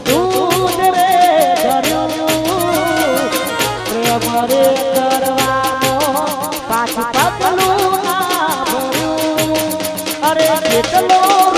દૂધ રે ધર્યું પ્રેમ રે કરવાનો પાછું પગલું ના ભર્યું અરે કેટલો